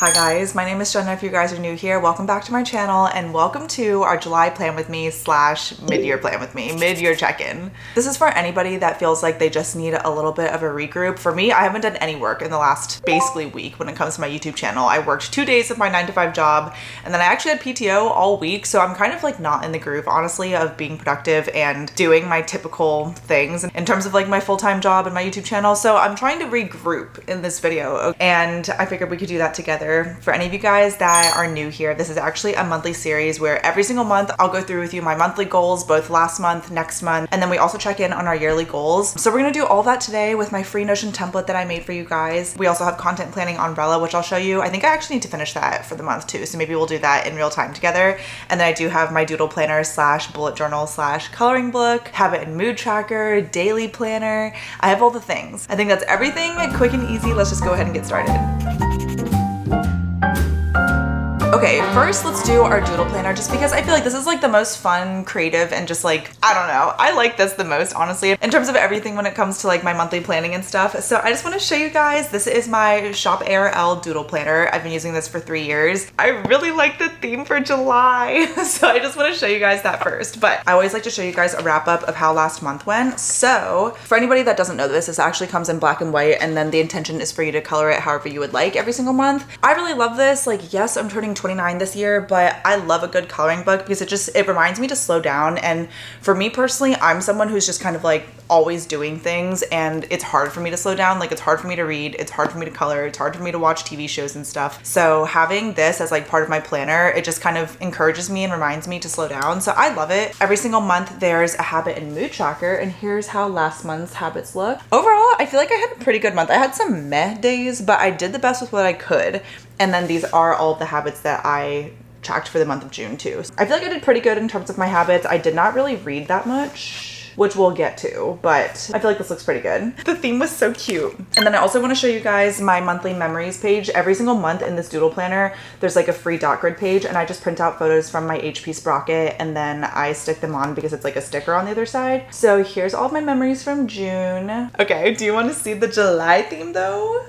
Hi guys, my name is Jenna. If you guys are new here, welcome back to my channel and welcome to our July plan with me slash mid-year plan with me, mid-year check-in. This is for anybody that feels like they just need a little bit of a regroup. For me, I haven't done any work in the last basically week when it comes to my YouTube channel. I worked 2 days of my 9-to-5 job and then I actually had PTO all week. So I'm kind of like not in the groove, honestly, of being productive and doing my typical things in terms of like my full-time job and my YouTube channel. So I'm trying to regroup in this video and I figured we could do that together. For any of you guys that are new here, this is actually a monthly series where every single month I'll go through with you my monthly goals, both last month, next month, and then we also check in on our yearly goals. So we're gonna do all that today with my free Notion template that I made for you guys. We also have content planning on Rella, which I'll show you. I think I actually need to finish that for the month too, so maybe we'll do that in real time together. And then I do have my doodle planner slash bullet journal slash coloring book, habit and mood tracker, daily planner. I have all the things. I think that's everything quick and easy. Let's just go ahead and get started. Okay, first let's do our doodle planner just because I feel like this is like the most fun, creative, and just like, I don't know, I like this the most, honestly, in terms of everything when it comes to like my monthly planning and stuff. So I just want to show you guys, this is my Shop ARL doodle planner. I've been using this for 3 years. I really like the theme for July, so I just want to show you guys that first. But I always like to show you guys a wrap up of how last month went. So for anybody that doesn't know this actually comes in black and white, and then the intention is for you to color it however you would like every single month. I really love this. Like, yes, I'm turning 29 this year, but I love a good coloring book because it reminds me to slow down. And for me personally, I'm someone who's just kind of like always doing things, and it's hard for me to slow down. Like, it's hard for me to read, it's hard for me to color, it's hard for me to watch TV shows and stuff. So having this as like part of my planner, it just kind of encourages me and reminds me to slow down. So I love it. Every single month there's a habit and mood tracker, and here's how last month's habits look. Overall, I feel like I had a pretty good month. I had some meh days, but I did the best with what I could. And then these are all the habits that I tracked for the month of June too. I feel like I did pretty good in terms of my habits. I did not really read that much, which we'll get to, but I feel like this looks pretty good. The theme was so cute. And then I also want to show you guys my monthly memories page. Every single month in this doodle planner, there's like a free dot grid page, and I just print out photos from my HP sprocket and then I stick them on because it's like a sticker on the other side. So here's all of my memories from June. Okay, do you want to see the July theme though?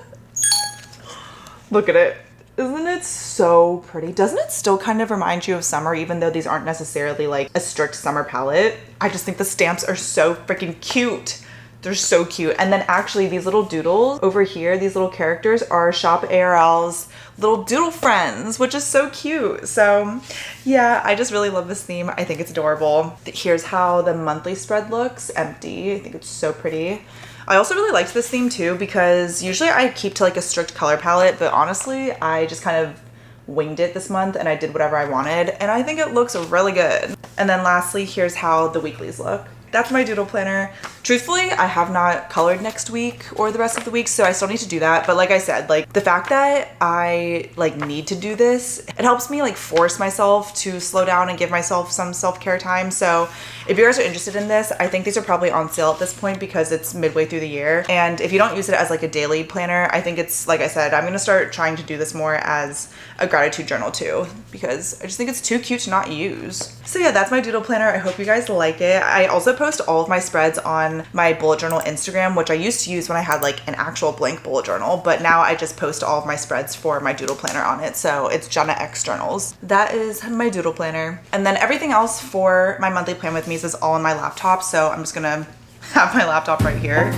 Look at it. Isn't it so pretty? Doesn't it still kind of remind you of summer, even though these aren't necessarily like a strict summer palette? I just think the stamps are so freaking cute. They're so cute. And then actually these little doodles over here, these little characters are Shop ARL's little doodle friends, which is so cute. So yeah, I just really love this theme. I think it's adorable. Here's how the monthly spread looks, empty. I think it's so pretty. I also really liked this theme too because usually I keep to like a strict color palette, but honestly, I just kind of winged it this month and I did whatever I wanted, and I think it looks really good. And then lastly, here's how the weeklies look. That's my doodle planner. Truthfully, I have not colored next week or the rest of the week, so I still need to do that. But like I said, like the fact that I like need to do this, it helps me like force myself to slow down and give myself some self-care time. So if you guys are interested in this, I think these are probably on sale at this point because it's midway through the year. And if you don't use it as like a daily planner, I think it's, like I said, I'm gonna start trying to do this more as a gratitude journal too, because I just think it's too cute to not use. So yeah, that's my doodle planner. I hope you guys like it. I also post all of my spreads on my bullet journal Instagram, which I used to use when I had like an actual blank bullet journal, but now I just post all of my spreads for my doodle planner on it. So it's Jenna X Journals. That is my doodle planner. And then everything else for my monthly plan with me is all on my laptop. So I'm just gonna have my laptop right here.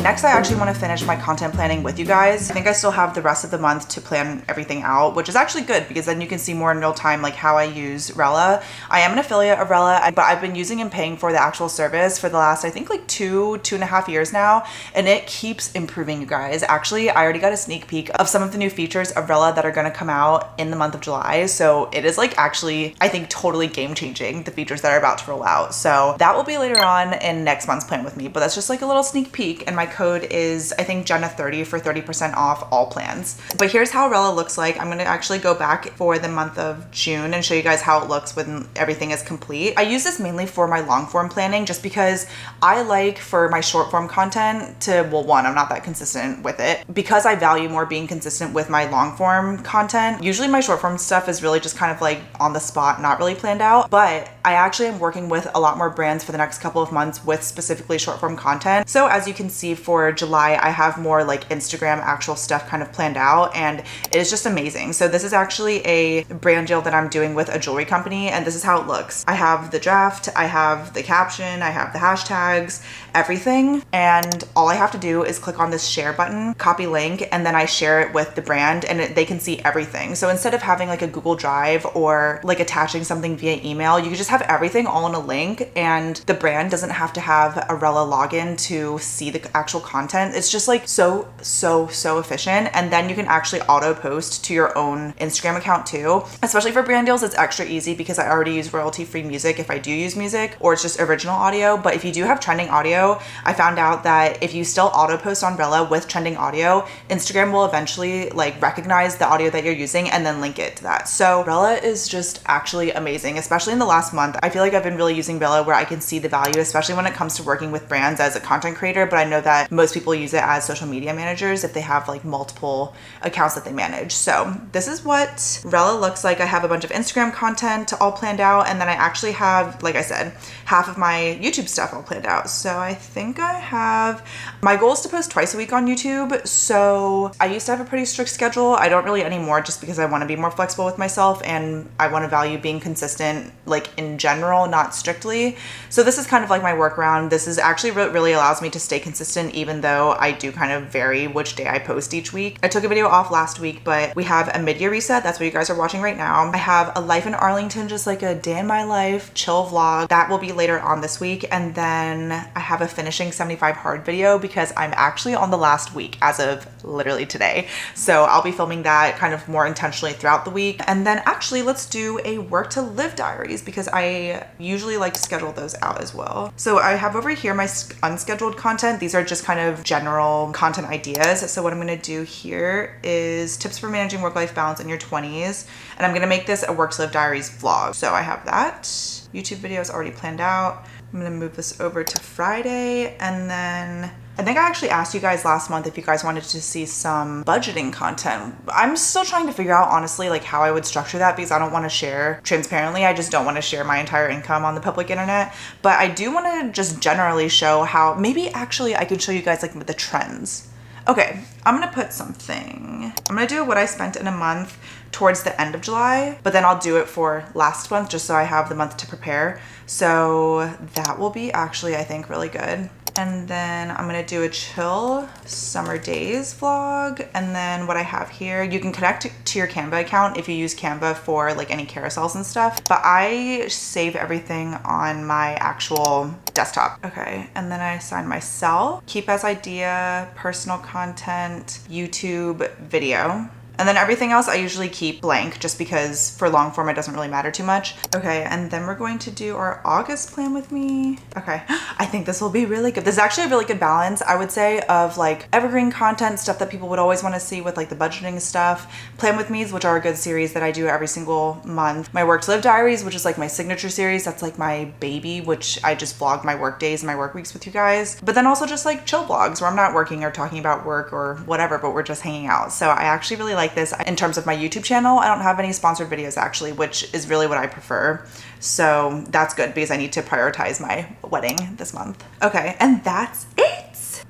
Next, I actually want to finish my content planning with you guys. I think I still have the rest of the month to plan everything out, which is actually good because then you can see more in real time like how I use Rella. I am an affiliate of Rella, but I've been using and paying for the actual service for the last, I think like two and a half years now, and it keeps improving, you guys. Actually, I already got a sneak peek of some of the new features of Rella that are going to come out in the month of July. So it is like actually, I think totally game changing, the features that are about to roll out. So that will be later on in next month's plan with me, but that's just like a little sneak peek. And my code is, I think, Jenna30 for 30% off all plans. But here's how Rella looks like. I'm gonna actually go back for the month of June and show you guys how it looks when everything is complete. I use this mainly for my long form planning just because I like for my short form content to, well, one, I'm not that consistent with it because I value more being consistent with my long form content. Usually my short form stuff is really just kind of like on the spot, not really planned out, but I actually am working with a lot more brands for the next couple of months with specifically short form content. So as you can see, for July, I have more like Instagram actual stuff kind of planned out, and it is just amazing. So this is actually a brand deal that I'm doing with a jewelry company, and this is how it looks. I have the draft, I have the caption, I have the hashtags, everything, and all I have to do is click on this share button, copy link, and then I share it with the brand, and they can see everything. So instead of having like a Google Drive or like attaching something via email, you can just have everything all in a link, and the brand doesn't have to have a Rella login to see the actual content. It's just like so efficient. And then you can actually auto post to your own Instagram account too. Especially for brand deals, it's extra easy because I already use royalty free music if I do use music, or it's just original audio. But if you do have trending audio, I found out that if you still auto post on Rella with trending audio, Instagram will eventually like recognize the audio that you're using and then link it to that. So Rella is just actually amazing, especially in the last month. I feel like I've been really using Rella where I can see the value, especially when it comes to working with brands as a content creator. But I know that most people use it as social media managers if they have like multiple accounts that they manage. So this is what Rella looks like. I have a bunch of Instagram content all planned out, and then I actually have, like I said, half of my YouTube stuff all planned out. So I think I have, my goal is to post twice a week on YouTube. So I used to have a pretty strict schedule. I don't really anymore, just because I want to be more flexible with myself, and I want to value being consistent like in general, not strictly. So this is kind of like my workaround. This is actually what really allows me to stay consistent, even though I do kind of vary which day I post each week. I took a video off last week, but we have a mid-year reset. That's what you guys are watching right now. I have a life in Arlington, just like a day in my life chill vlog. That will be later on this week. And then I have a finishing 75 hard video because I'm actually on the last week as of literally today. So I'll be filming that kind of more intentionally throughout the week. And then actually let's do a work to live diaries because I usually like to schedule those out as well. So I have over here my unscheduled content. These are just kind of general content ideas. So what I'm going to do here is tips for managing work-life balance in your 20s. And I'm going to make this a work to live diaries vlog. So I have that. YouTube video is already planned out. I'm going to move this over to Friday, and then I think I actually asked you guys last month if you guys wanted to see some budgeting content. I'm still trying to figure out, honestly, like how I would structure that because I don't want to share transparently. I just don't want to share my entire income on the public internet. But I do want to just generally show how, maybe actually I could show you guys like the trends. Okay, I'm gonna put something. I'm gonna do what I spent in a month towards the end of July, but then I'll do it for last month just so I have the month to prepare. So that will be actually, I think, really good. And then I'm gonna do a chill summer days vlog. And then what I have here, you can connect to your Canva account if you use Canva for like any carousels and stuff, but I save everything on my actual desktop. Okay, and then I assign myself, keep as idea, personal content, YouTube, video. And then everything else I usually keep blank just because for long form it doesn't really matter too much. Okay, and then we're going to do our August plan with me. Okay, I think this will be really good. This is actually a really good balance, I would say, of like evergreen content, stuff that people would always want to see with like the budgeting stuff, plan with me's, which are a good series that I do every single month, my work to live diaries, which is like my signature series, that's like my baby, which I just vlog my work days and my work weeks with you guys, but then also just like chill vlogs where I'm not working or talking about work or whatever, but we're just hanging out. So I actually really like this. In terms of my YouTube channel, I don't have any sponsored videos actually, which is really what I prefer. So that's good because I need to prioritize my wedding this month. Okay, and that's it.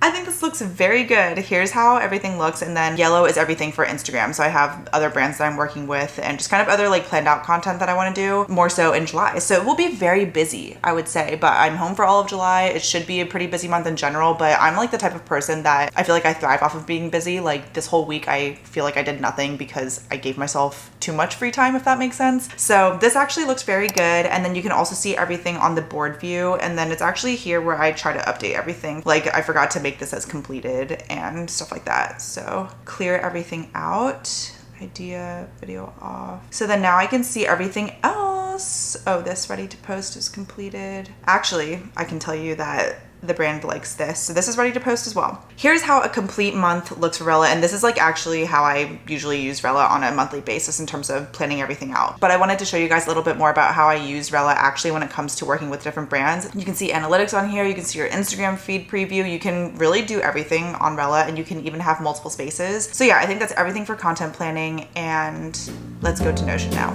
I think this looks very good. Here's how everything looks, and then yellow is everything for Instagram. So I have other brands that I'm working with and just kind of other like planned out content that I want to do more so in July. So it will be very busy, I would say, but I'm home for all of July. It should be a pretty busy month in general, but I'm like the type of person that I feel like I thrive off of being busy. Like this whole week, I feel like I did nothing because I gave myself too much free time, if that makes sense. So this actually looks very good. And then you can also see everything on the board view. And then it's actually here where I try to update everything. Like I forgot to make this as completed and stuff like that. So clear everything out. Idea, video off. So then now I can see everything else. Oh, this ready to post is completed. Actually, I can tell you that the brand likes this. So this is ready to post as well. Here's how a complete month looks for Rella. And this is like actually how I usually use Rella on a monthly basis in terms of planning everything out. But I wanted to show you guys a little bit more about how I use Rella actually when it comes to working with different brands. You can see analytics on here. You can see your Instagram feed preview. You can really do everything on Rella, and you can even have multiple spaces. So yeah, I think that's everything for content planning, and let's go to Notion now.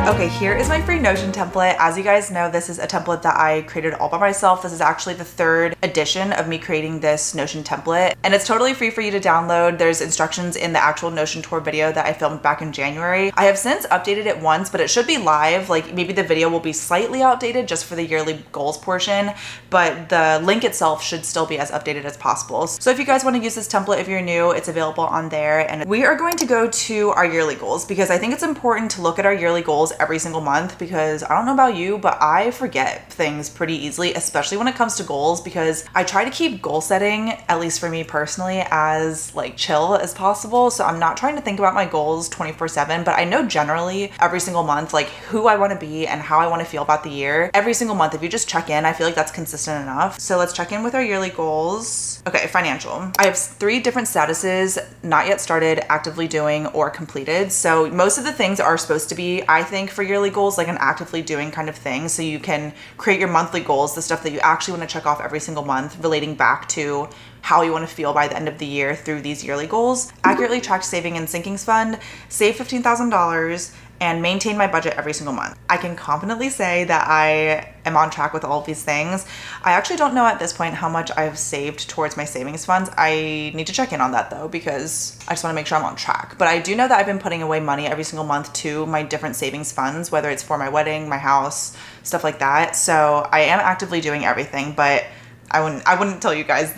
Okay, here is my free Notion template. As you guys know, this is a template that I created all by myself. This is actually the third edition of me creating this Notion template, and it's totally free for you to download. There's instructions in the actual Notion tour video that I filmed back in January. I have since updated it once, but it should be live. Like maybe the video will be slightly outdated just for the yearly goals portion, but the link itself should still be as updated as possible. So if you guys want to use this template, if you're new, it's available on there. And we are going to go to our yearly goals because I think it's important to look at our yearly goals every single month, because I don't know about you, but I forget things pretty easily, especially when it comes to goals, because I try to keep goal setting, at least for me personally, as like chill as possible. So I'm not trying to think about my goals 24/7, but I know generally every single month, like who I want to be and how I want to feel about the year. Every single month, if you just check in, I feel like that's consistent enough. So let's check in with our yearly goals. Okay, financial. I have 3 different statuses: not yet started, actively doing, or completed. So most of the things are supposed to be, I think, for yearly goals, like an actively doing kind of thing. So you can create your monthly goals, the stuff that you actually want to check off every single month, relating back to how you want to feel by the end of the year through these yearly goals. Accurately track saving and sinkings fund, save $15,000, and maintain my budget every single month. I can confidently say that I am on track with all of these things. I actually don't know at this point how much I've saved towards my savings funds. I need to check in on that though, because I just want to make sure I'm on track. But I do know that I've been putting away money every single month to my different savings funds, whether it's for my wedding, my house, stuff like that. So I am actively doing everything, but I wouldn't tell you guys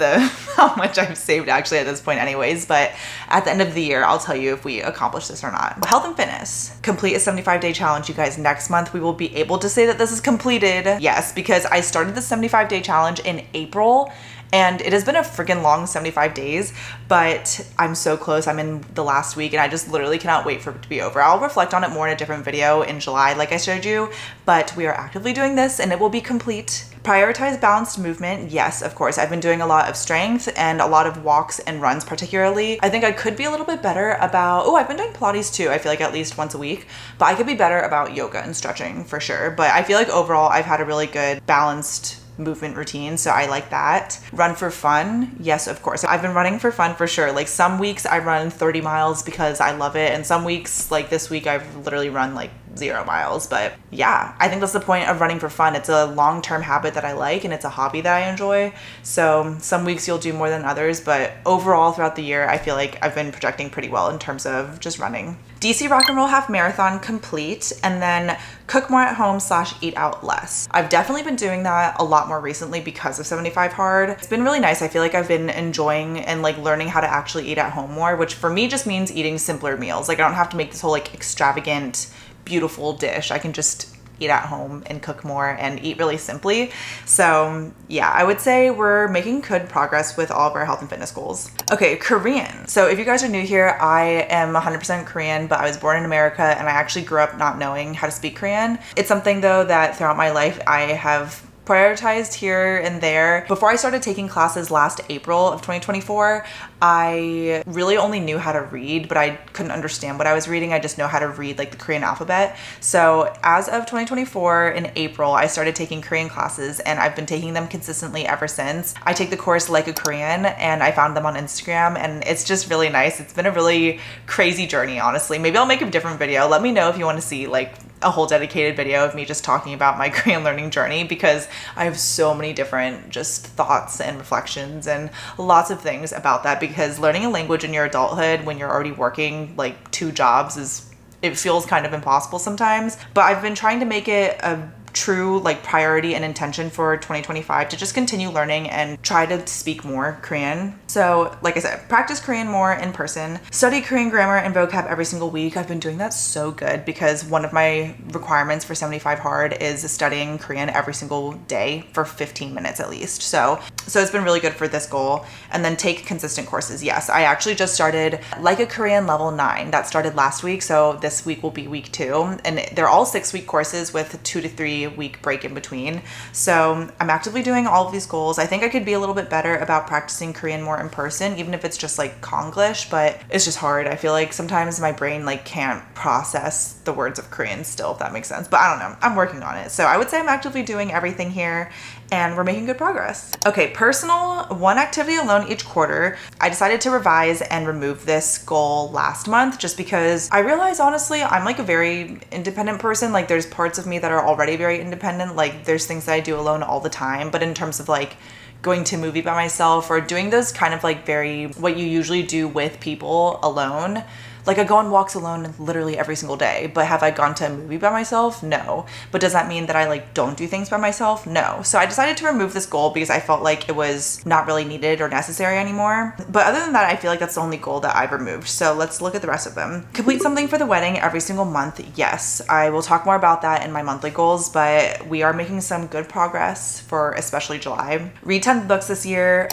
how much I've saved actually at this point anyways, but at the end of the year, I'll tell you if we accomplish this or not. Health and fitness. Complete a 75-day challenge, you guys. Next month, we will be able to say that this is completed. Yes, because I started the 75-day challenge in April, and it has been a freaking long 75 days, but I'm so close. I'm in the last week and I just literally cannot wait for it to be over. I'll reflect on it more in a different video in July, like I showed you, but we are actively doing this and it will be complete. Prioritize balanced movement. Yes, of course. I've been doing a lot of strength and a lot of walks and runs particularly. I think I could be a little bit better about, I've been doing Pilates too. I feel like at least once a week, but I could be better about yoga and stretching for sure. But I feel like overall I've had a really good balanced movement routine, so I like that. Run for fun. Yes, of course. I've been running for fun for sure. Like some weeks I run 30 miles because I love it, and some weeks, like this week, I've literally run like 0 miles. But yeah, I think that's the point of running for fun. It's a long-term habit that I like and it's a hobby that I enjoy. So some weeks you'll do more than others, but overall throughout the year, I feel like I've been projecting pretty well in terms of just running. DC Rock and Roll Half Marathon complete, and then cook more at home / eat out less. I've definitely been doing that a lot more recently because of 75 Hard. It's been really nice. I feel like I've been enjoying and like learning how to actually eat at home more, which for me just means eating simpler meals. Like I don't have to make this whole like extravagant, beautiful dish. I can just eat at home and cook more and eat really simply. So yeah, I would say we're making good progress with all of our health and fitness goals. Okay, Korean. So if you guys are new here, I am 100% Korean, but I was born in America and I actually grew up not knowing how to speak Korean. It's something though that throughout my life I have prioritized here and there. Before I started taking classes last April of 2024, I really only knew how to read, but I couldn't understand what I was reading. I just know how to read like the Korean alphabet. So as of 2024 in April, I started taking Korean classes and I've been taking them consistently ever since. I take the course Like a Korean and I found them on Instagram and it's just really nice. It's been a really crazy journey, honestly. Maybe I'll make a different video. Let me know if you want to see like a whole dedicated video of me just talking about my Korean learning journey, because I have so many different just thoughts and reflections and lots of things about that, because learning a language in your adulthood when you're already working like 2 jobs it feels kind of impossible sometimes. But I've been trying to make it a true like priority and intention for 2025 to just continue learning and try to speak more Korean. So like I said, practice Korean more in person, study Korean grammar and vocab every single week. I've been doing that so good because one of my requirements for 75 Hard is studying Korean every single day for 15 minutes at least. So it's been really good for this goal. And then take consistent courses. Yes, I actually just started Like a Korean level 9. That started last week. So this week will be week 2. And they're all 6-week courses with 2 to 3 week break in between. So I'm actively doing all of these goals. I think I could be a little bit better about practicing Korean more in person, even if it's just like Konglish, but it's just hard. I feel like sometimes my brain like can't process the words of Korean still, if that makes sense. But I don't know. I'm working on it. So I would say I'm actively doing everything here. and we're making good progress. Okay, personal, 1 activity alone each quarter. I decided to revise and remove this goal last month just because I realized honestly, I'm like a very independent person. Like there's parts of me that are already very independent. Like there's things that I do alone all the time, but in terms of like going to a movie by myself or doing those kind of like very, what you usually do with people alone, like I go on walks alone literally every single day, but have I gone to a movie by myself? No. But does that mean that I like don't do things by myself? No. So I decided to remove this goal because I felt like it was not really needed or necessary anymore. But other than that, I feel like that's the only goal that I've removed. So let's look at the rest of them. Complete something for the wedding every single month. Yes, I will talk more about that in my monthly goals, but we are making some good progress for especially July. Read 10 books this year.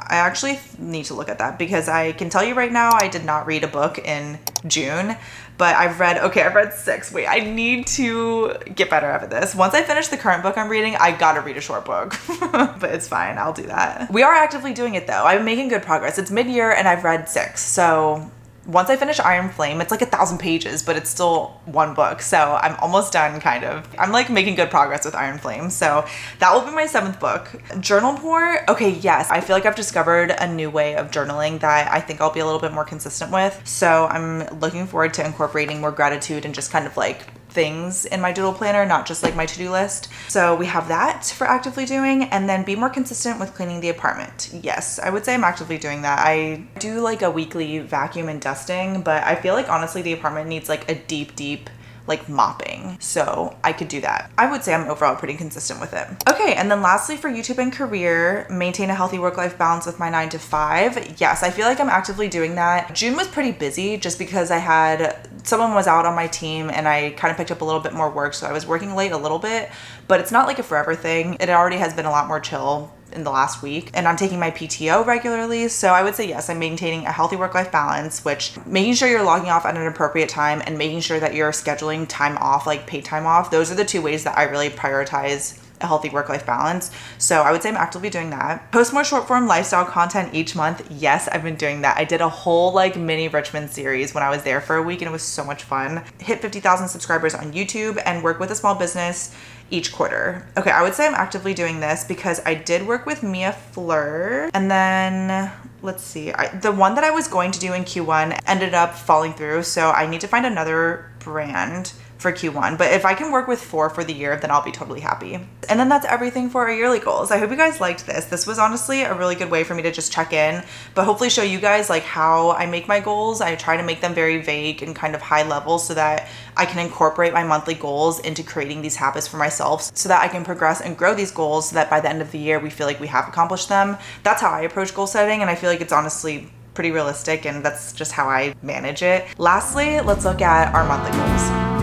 I actually need to look at that because I can tell you right now, I did not read a book in June, but I've read 6. Wait, I need to get better at this. Once I finish the current book I'm reading, I gotta read a short book, but it's fine. I'll do that. We are actively doing it though. I'm making good progress. It's mid-year and I've read 6. So once I finish Iron Flame, it's like 1,000 pages, but it's still 1 book. So I'm almost done kind of. I'm like making good progress with Iron Flame. So that will be my 7th book. Journal more. Okay, yes. I feel like I've discovered a new way of journaling that I think I'll be a little bit more consistent with. So I'm looking forward to incorporating more gratitude and just kind of like things in my doodle planner, not just like my to-do list. So we have that for actively doing, and then be more consistent with cleaning the apartment. Yes, I would say I'm actively doing that. I do like a weekly vacuum and dusting, but I feel like honestly the apartment needs like a deep like mopping. So I could do that. I would say I'm overall pretty consistent with it. Okay, and then lastly for YouTube and career, maintain a healthy work-life balance with my 9 to 5. Yes, I feel like I'm actively doing that. June was pretty busy just because I had, someone was out on my team and I kind of picked up a little bit more work. So I was working late a little bit, but it's not like a forever thing. It already has been a lot more chill in the last week, and I'm taking my PTO regularly. So I would say yes, I'm maintaining a healthy work-life balance, which making sure you're logging off at an appropriate time and making sure that you're scheduling time off, like paid time off. Those are the 2 ways that I really prioritize a healthy work-life balance. So I would say I'm actively doing that. Post more short form lifestyle content each month. Yes, I've been doing that. I did a whole like mini Richmond series when I was there for a week and it was so much fun. Hit 50,000 subscribers on YouTube and work with a small business each quarter. Okay, I would say I'm actively doing this because I did work with Mia Fleur, and then let's see, the one that I was going to do in Q1 ended up falling through, so I need to find another brand for Q1, but if I can work with 4 for the year, then I'll be totally happy. And then that's everything for our yearly goals. I hope you guys liked this. This was honestly a really good way for me to just check in, but hopefully show you guys like how I make my goals. I try to make them very vague and kind of high level so that I can incorporate my monthly goals into creating these habits for myself so that I can progress and grow these goals so that by the end of the year, we feel like we have accomplished them. That's how I approach goal setting, and I feel like it's honestly pretty realistic, and that's just how I manage it. Lastly, let's look at our monthly goals.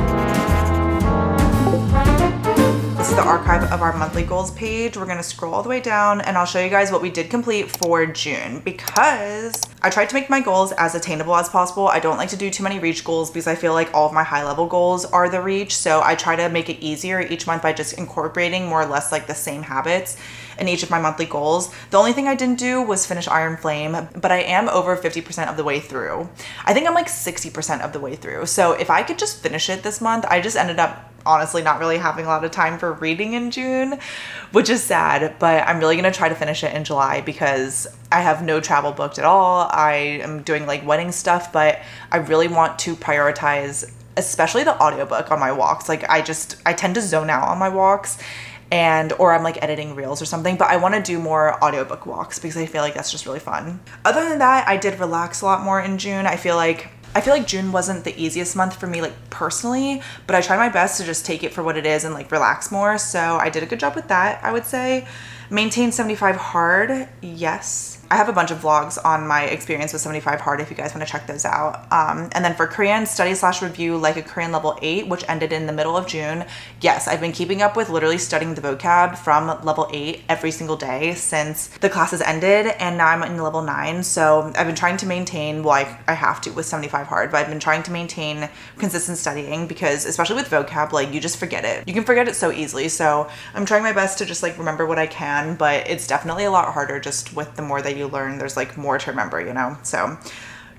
This is the archive of our monthly goals page. We're gonna scroll all the way down and I'll show you guys what we did complete for June because I tried to make my goals as attainable as possible. I don't like to do too many reach goals because I feel like all of my high level goals are the reach. So I try to make it easier each month by just incorporating more or less like the same habits in each of my monthly goals. The only thing I didn't do was finish Iron Flame, but I am over 50% of the way through. I think I'm like 60% of the way through. So if I could just finish it this month, I just ended up honestly not really having a lot of time for reading in June, which is sad, but I'm really gonna try to finish it in July because I have no travel booked at all. I am doing like wedding stuff, but I really want to prioritize especially the audiobook on my walks. Like I tend to zone out on my walks, or I'm like editing reels or something, but I want to do more audiobook walks because I feel like that's just really fun. Other than that, I did relax a lot more in June. I feel like June wasn't the easiest month for me, like personally, but I tried my best to just take it for what it is and like relax more. So I did a good job with that, I would say. Maintain 75 hard. Yes. I have a bunch of vlogs on my experience with 75 hard if you guys want to check those out. And then for Korean, study/review like a Korean level 8, which ended in the middle of June. Yes, I've been keeping up with literally studying the vocab from level 8 every single day since the classes ended, and now I'm in level 9. So I've been trying to maintain, well, I have to with 75 hard, but I've been trying to maintain consistent studying because especially with vocab, like you just forget it. You can forget it so easily. So I'm trying my best to just like remember what I can, but it's definitely a lot harder just with the more that you learn, there's like more to remember, you know? So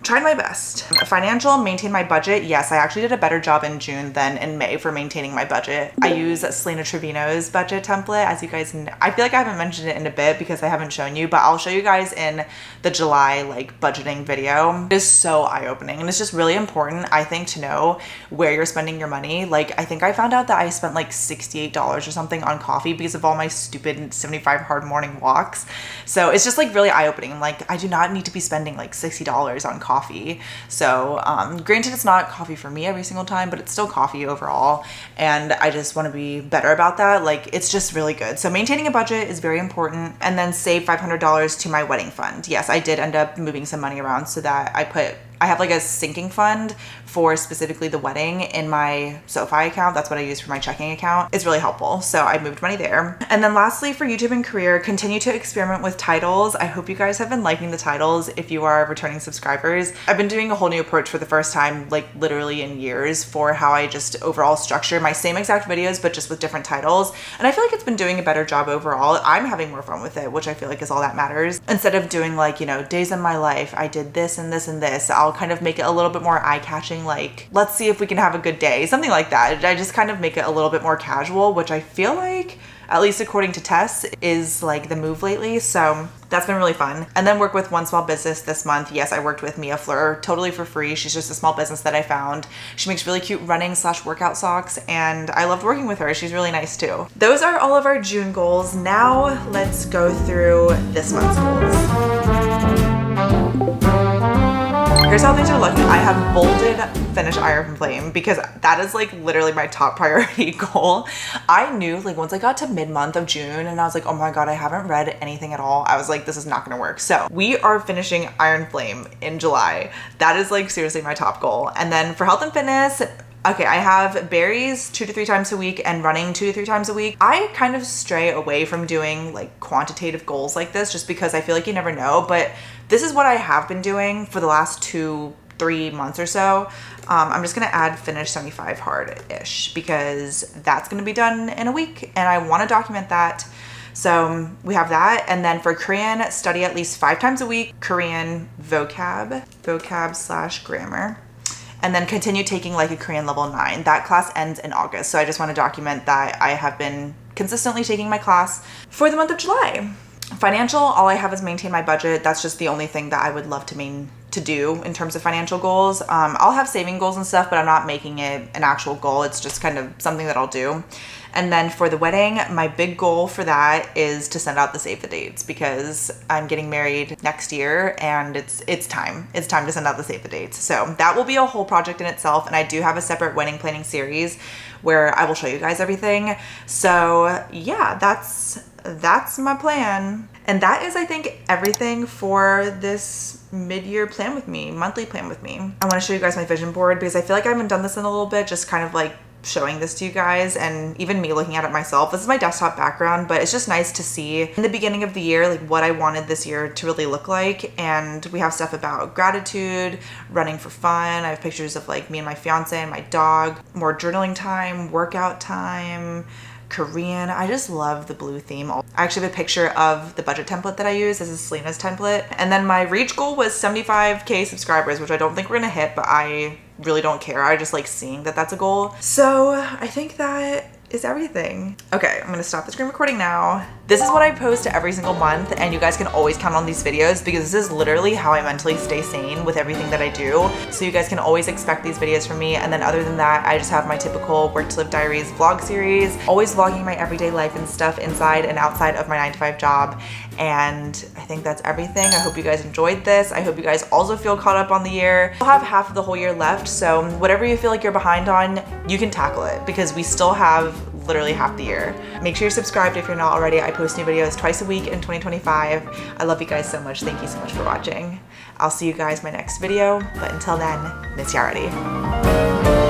tried my best. Financial, maintain my budget. Yes, I actually did a better job in June than in May for maintaining my budget. I use Selena Trevino's budget template. As you guys know, I feel like I haven't mentioned it in a bit because I haven't shown you, but I'll show you guys in the July like budgeting video. It is so eye-opening, and it's just really important, I think, to know where you're spending your money. Like, I think I found out that I spent like $68 or something on coffee because of all my stupid 75 hard morning walks. So it's just like really eye-opening. Like, I do not need to be spending like $60 on coffee. So granted, it's not coffee for me every single time, but it's still coffee overall, and I just want to be better about that. Like, it's just really good. So maintaining a budget is very important. And then save $500 to my wedding fund. Yes, I did end up moving some money around so that I have like a sinking fund for specifically the wedding in my SoFi account. That's what I use for my checking account. It's really helpful. So I moved money there. And then lastly, for YouTube and career, continue to experiment with titles. I hope you guys have been liking the titles if you are returning subscribers. I've been doing a whole new approach for the first time, like literally in years, for how I just overall structure my same exact videos, but just with different titles. And I feel like it's been doing a better job overall. I'm having more fun with it, which I feel like is all that matters. Instead of doing like, you know, days in my life, I did this and this and this, I'll kind of make it a little bit more eye-catching, like, let's see if we can have a good day, something like that. I just kind of make it a little bit more casual, which I feel like, at least according to Tess, is like the move lately. So that's been really fun. And then work with one small business this month. Yes, I worked with Mia Fleur totally for free. She's just a small business that I found. She makes really cute running/workout socks, and I loved working with her. She's really nice too. Those are all of our June goals. Now let's go through this month's goals. Here's how things are looking. I have bolded finish Iron Flame because that is like literally my top priority goal. I knew like once I got to mid-month of June and I was like, oh my God, I haven't read anything at all. I was like, this is not gonna work. So we are finishing Iron Flame in July. That is like seriously my top goal. And then for health and fitness, okay, I have berries 2 to 3 times a week and running 2 to 3 times a week. I kind of stray away from doing like quantitative goals like this just because I feel like you never know, but this is what I have been doing for the last 2-3 months or so. I'm just gonna add finish 75 hard-ish because that's gonna be done in a week and I wanna document that. So we have that. And then for Korean, study at least 5 times a week, Korean vocab/grammar. And then continue taking like a Korean level 9. That class ends in August. So I just want to document that I have been consistently taking my class for the month of July. Financial, all I have is maintain my budget. That's just the only thing that I would love to do in terms of financial goals. I'll have saving goals and stuff, but I'm not making it an actual goal. It's just kind of something that I'll do. And then for the wedding, my big goal for that is to send out the save the dates because I'm getting married next year and it's time. It's time to send out the save the dates. So that will be a whole project in itself. And I do have a separate wedding planning series where I will show you guys everything. So yeah, that's my plan. And that is, I think, everything for this mid-year plan with me, monthly plan with me. I want to show you guys my vision board because I feel like I haven't done this in a little bit, just kind of like showing this to you guys and even me looking at it myself. This is my desktop background, but it's just nice to see in the beginning of the year like what I wanted this year to really look like. And we have stuff about gratitude, running for fun. I have pictures of like me and my fiance and my dog, more journaling time, workout time, Korean. I just love the blue theme. I actually have a picture of the budget template that I use. This is Selena's template. And then my reach goal was 75K subscribers, which I don't think we're gonna hit, but I really don't care. I just like seeing that that's a goal. So I think that is everything. Okay, I'm gonna stop the screen recording now. This is what I post every single month, and you guys can always count on these videos because this is literally how I mentally stay sane with everything that I do. So you guys can always expect these videos from me. And then other than that, I just have my typical Work to Live Diaries vlog series, always vlogging my everyday life and stuff inside and outside of my 9-to-5 job. And I think that's everything. I hope you guys enjoyed this. I hope you guys also feel caught up on the year. We'll have half of the whole year left, so whatever you feel like you're behind on, you can tackle it because we still have literally half the year. Make sure you're subscribed if you're not already. I post new videos twice a week in 2025. I love you guys so much. Thank you so much for watching. I'll see you guys in my next video, but until then, miss you already.